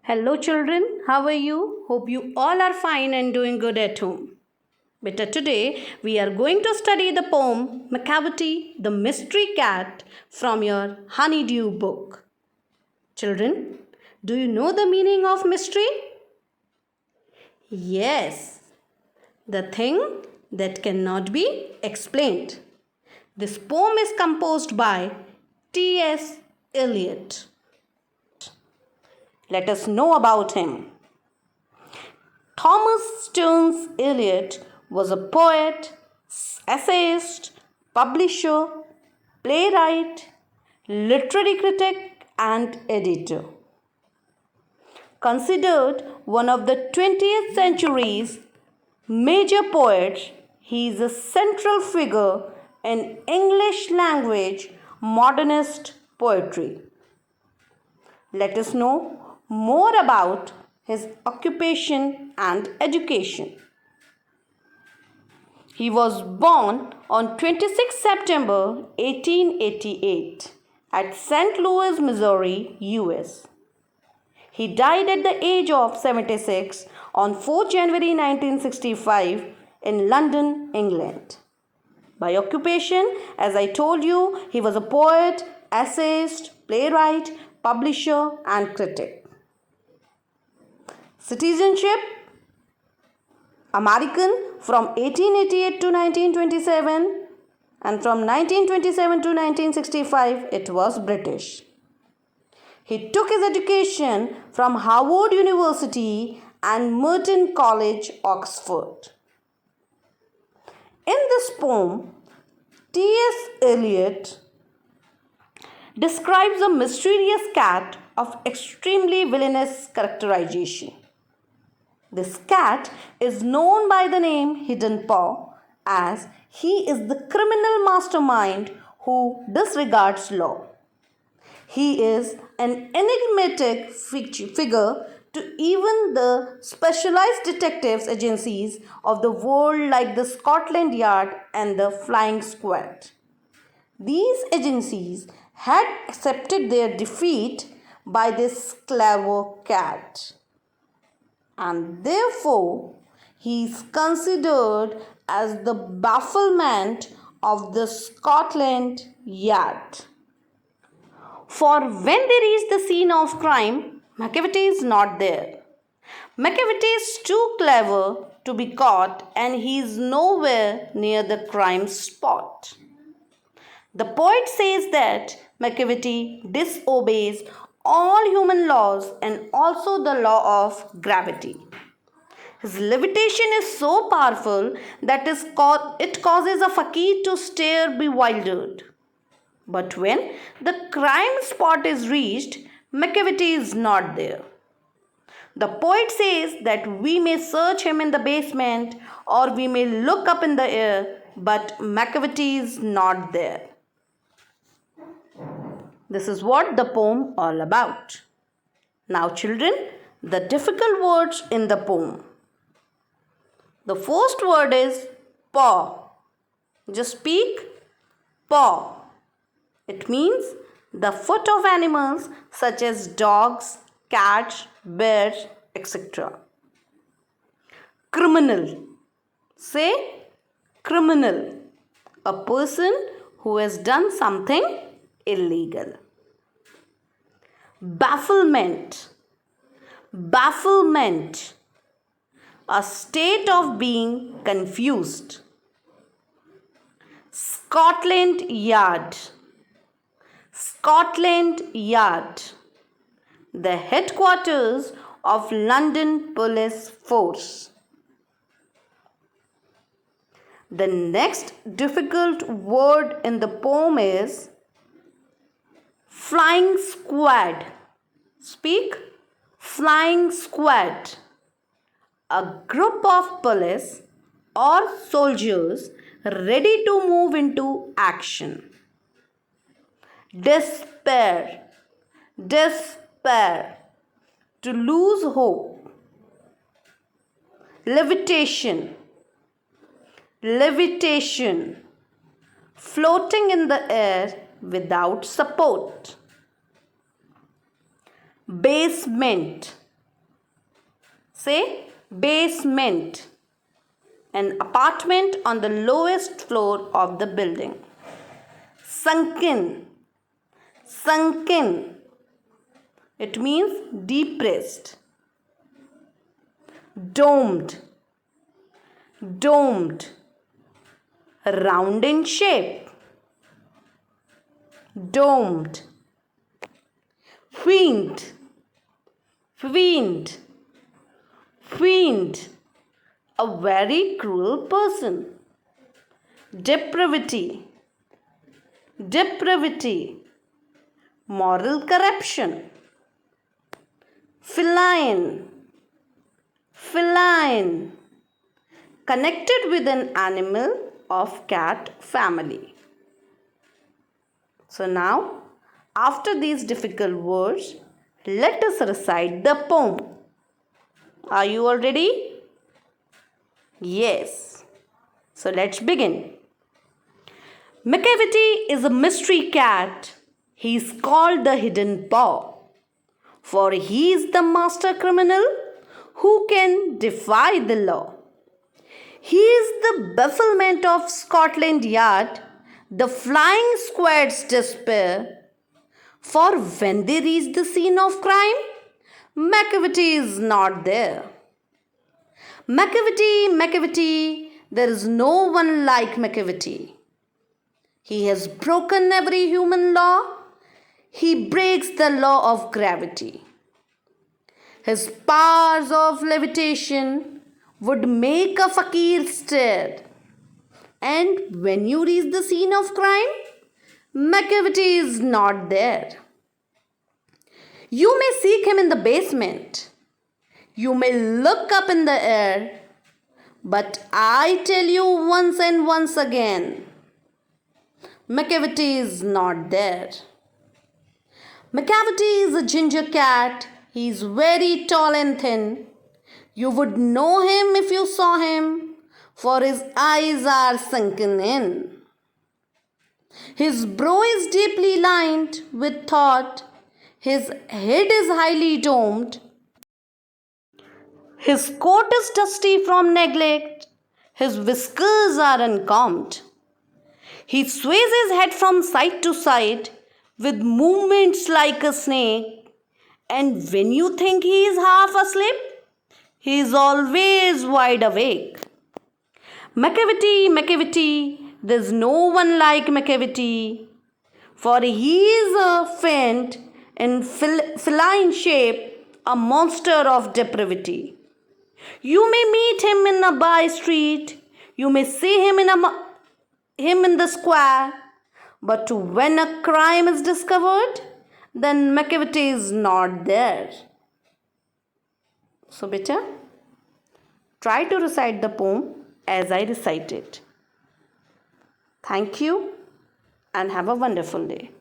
Hello children, how are you? Hope you all are fine and doing good at home. But today we are going to study the poem Macavity, the Mystery Cat from your Honeydew book. Children, do you know the meaning of mystery? Yes, the thing that cannot be explained. This poem is composed by T.S. Eliot. Let us know about him. Thomas Stearns Eliot was a poet, essayist, publisher, playwright, literary critic, and editor. Considered one of the 20th century's major poets, he is a central figure in English language modernist poetry. Let us know more about his occupation and education. He was born on 26 September 1888 at St. Louis, Missouri, US. He died at the age of 76 on 4 January 1965 in London, England. By occupation, as I told you, he was a poet, essayist, playwright, publisher, and critic. Citizenship: American from 1888 to 1927, and from 1927 to 1965 it was British. He took his education from Harvard University and Merton College, Oxford. In this poem, T.S. Eliot describes a mysterious cat of extremely villainous characterization. This cat is known by the name Hidden Paw, as he is the criminal mastermind who disregards law. He is an enigmatic figure to even the specialized detectives agencies of the world like the Scotland Yard and the Flying Squad. These agencies had accepted their defeat by this clever cat, and therefore he is considered as the bafflement of the Scotland Yard. For when they reach the scene of crime, Macavity is not there. Macavity is too clever to be caught, and he is nowhere near the crime spot. The poet says that Macavity disobeys all human laws and also the law of gravity. His levitation is so powerful that it causes a fakir to stare bewildered. But when the crime spot is reached, Macavity is not there. The poet says that we may search him in the basement or we may look up in the air, but Macavity is not there. This is what the poem all about. Now children, the difficult words in the poem. The first word is paw. Just speak paw. It means the foot of animals such as dogs, cats, bears, etc. Criminal. Say criminal. A person who has done something illegal. Bafflement. Bafflement. A state of being confused. Scotland Yard. Scotland Yard, the headquarters of London Police Force. The next difficult word in the poem is flying squad. Speak flying squad. A group of police or soldiers ready to move into action. Despair. Despair. To lose hope. Levitation. Levitation. Floating in the air without support. Basement. Say basement, an apartment on the lowest floor of the building. Sunken, sunken, it means depressed. Domed, domed, round in shape. Domed. Fiend, fiend, fiend, a very cruel person. Depravity, depravity, moral corruption. Feline, feline, connected with an animal of cat family. So now, after these difficult words, let us recite the poem. Are you all ready? Yes. So let's begin. McCavity is a mystery cat. He is called the Hidden Paw, for he is the master criminal who can defy the law. He is the bafflement of Scotland Yard, the flying squad's despair. For when they reach the scene of crime, McCavity is not there. McCavity, McCavity, there is no one like McCavity. He has broken every human law. He breaks the law of gravity. His powers of levitation would make a fakir stare. And when you reach the scene of crime, McCavity is not there. You may seek him in the basement. You may look up in the air. But I tell you once and once again, McCavity is not there. McCavity is a ginger cat. He is very tall and thin. You would know him if you saw him, for his eyes are sunken in. His brow is deeply lined with thought. His head is highly domed. His coat is dusty from neglect. His whiskers are uncombed. He sways his head from side to side with movements like a snake. And when you think he is half asleep, he is always wide awake. McCavity, McCavity, there's no one like McCavity, for he is a fiend in feline shape, a monster of depravity. You may meet him in a by street, you may see him in the square, but when a crime is discovered, then McCavity is not there. So, beta, try to recite the poem as I recite it. Thank you and have a wonderful day.